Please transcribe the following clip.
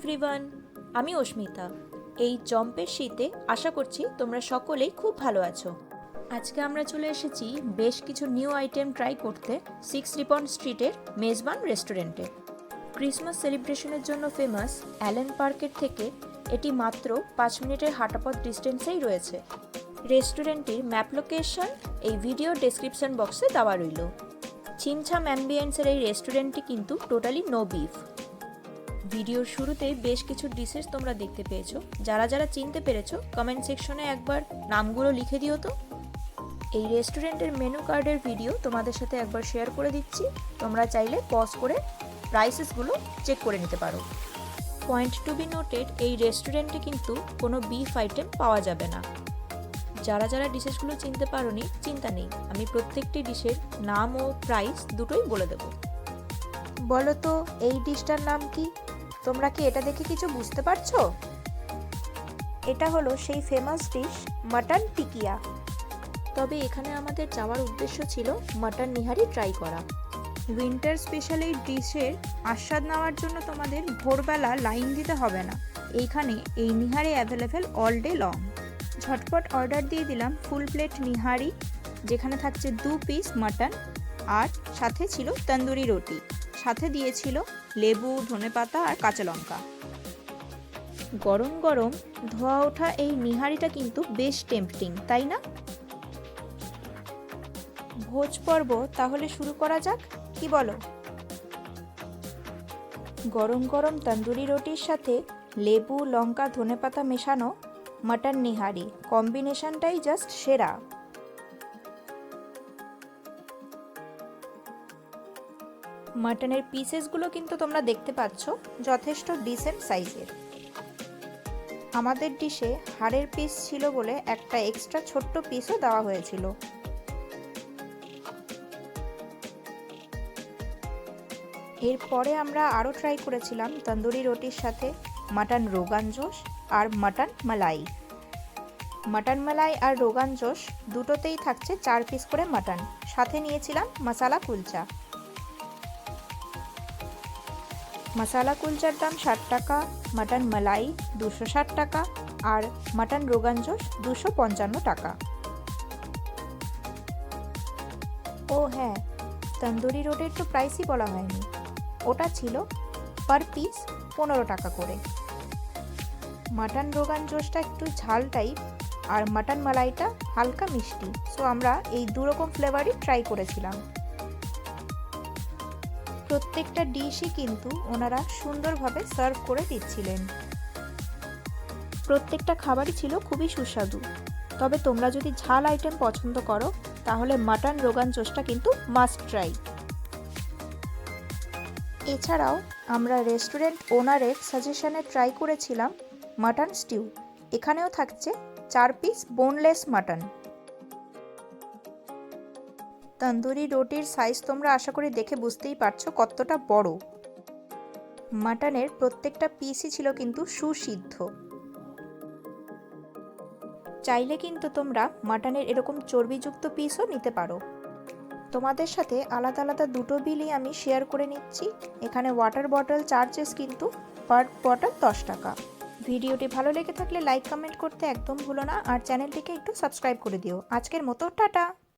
Everyone, আমি অস্মিতা। এই জম্পের শীতে আশা করছি তোমরা সকলেই খুব ভালো আছো। আজকে আমরা চলে এসেছি বেশ কিছু নিউ আইটেম ট্রাই করতে 6 রিপন স্ট্রিটের মেজবান রেস্টুরেন্টে। ক্রিসমাস সেলিব্রেশনের জন্য ফেমাস অ্যালেন পার্কের থেকে এটি মাত্র 5 মিনিটের হাঁটাপথ ডিস্টেন্সেই রয়েছে। রেস্টুরেন্টটির ম্যাপ লোকেশন এই ভিডিও ডেসক্রিপশন বক্সে দেওয়া রইল। ছিমছাম অ্যাম্বিয়েন্সের এই রেস্টুরেন্টটি কিন্তু টোটালি নো বিফ। ভিডিওর শুরুতেই বেশ কিছু ডিশেস তোমরা দেখতে পেয়েছো। যারা যারা চিনতে পেরেছো কমেন্ট সেকশনে একবার নামগুলো লিখে দিও তো। এই রেস্টুরেন্টের মেনু কার্ডের ভিডিও তোমাদের সাথে একবার শেয়ার করে দিচ্ছি, তোমরা চাইলে পজ করে প্রাইসেসগুলো চেক করে নিতে পারো। পয়েন্ট টু বি নোটেড, এই রেস্টুরেন্টে কিন্তু কোনো বিফ আইটেম পাওয়া যাবে না। যারা যারা ডিশেসগুলো চিনতে পারোনি চিন্তা নেই, আমি প্রত্যেকটি ডিশের নাম ও প্রাইস দুটোই বলে দেবো। বলো তো এই ডিশটার নাম কি? তোমরা কি এটা দেখে কিছু বুঝতে পারছো? এটা হলো সেই ফেমাস ডিশ মাটন টিকিয়া। তবে এখানে আমাদের যাওয়ার উদ্দেশ্য ছিল মাটন নিহারি ট্রাই করা। উইন্টার স্পেশাল এই ডিশের আস্বাদ নেওয়ার জন্য তোমাদের ভোরবেলা লাইন দিতে হবে না, এইখানে এই nihari available all day long. ঝটপট অর্ডার দিয়ে দিলাম ফুল প্লেট নিহারি, যেখানে থাকছে 2 পিস মাটন আর সাথে ছিল তন্দুরি রুটি, সাথে দিয়েছিল লেবু, ধনেপাতা আর কাঁচা লঙ্কা। গরম গরম ধোয়া ওঠা এই নিহারিটা কিন্তু বেশ টেম্পটিং, তাই না? ভোজ পর্ব তাহলে শুরু করা যাক, কি বলো? গরম গরম তন্দুরি রুটির সাথে লেবু, লঙ্কা, ধনেপাতা মেশানো মাটন নিহারি, কম্বিনেশনটাই জাস্ট সেরা। মাটনের পিসেসগুলো কিন্তু তোমরা দেখতে পাচ্ছ যথেষ্ট ডিসেন্ট সাইজের। আমাদের ডিশে হাড়ের পিস ছিল বলে একটা এক্সট্রা ছোট্ট পিসও দেওয়া হয়েছিল। এরপরে আমরা আরও ট্রাই করেছিলাম তন্দুরি রুটির সাথে মাটন রোগান জোশ আর মাটন মালাই। মাটন মালাই আর রোগান জোশ দুটোতেই থাকছে 4 পিস করে মাটন, সাথে নিয়েছিলাম মশালা কুলচা। মশালা কুলচার দাম 60 টাকা, মাটন মালাই 260 টাকা আর মাটন রোগান জোশ 255 টাকা। ও হ্যাঁ, তন্দুরি রোটির তো প্রাইসই বলা হয়নি, ওটা ছিল পার পিস 15 টাকা করে। মাটন রোগান জোশটা একটু ঝাল টাইপ আর মাটন মালাইটা হালকা মিষ্টি, সো আমরা এই দুরকম ফ্লেভারই ট্রাই করেছিলাম। প্রত্যেকটা ডিশই কিন্তু ওনারা সুন্দরভাবে সার্ভ করে দিচ্ছিলেন। প্রত্যেকটা খাবারই ছিল খুবই সুস্বাদু। তবে তোমরা যদি ঝাল আইটেম পছন্দ করো তাহলে মাটন রোগান জোশটা কিন্তু মাস্ট ট্রাই। এছাড়াও আমরা রেস্টুরেন্ট ওনারের সাজেশনে ট্রাই করেছিলাম মাটন স্টিউ, এখানেও থাকছে 4 পিস বোনলেস মাটন। তন্দুরি রুটির সাইজ তোমরা আশা করি দেখে বুঝতেই পারছো কতটা বড়। মাটনের প্রত্যেকটা পিসই ছিল কিন্তু সুসিদ্ধ। চাইলে কিন্তু তোমরা মাটনের এরকম চর্বিযুক্ত পিসও নিতে পারো। তোমাদের সাথে আলাদা আলাদা দুটো বিলই আমি শেয়ার করে নিচ্ছি। এখানে ওয়াটার বটল চার্জেস কিন্তু পার বটল 10 টাকা। ভিডিওটি ভালো লেগে থাকলে লাইক কমেন্ট করতে একদম ভুলো না, আর চ্যানেলটিকে একটু সাবস্ক্রাইব করে দিও। আজকের মতো টাটা।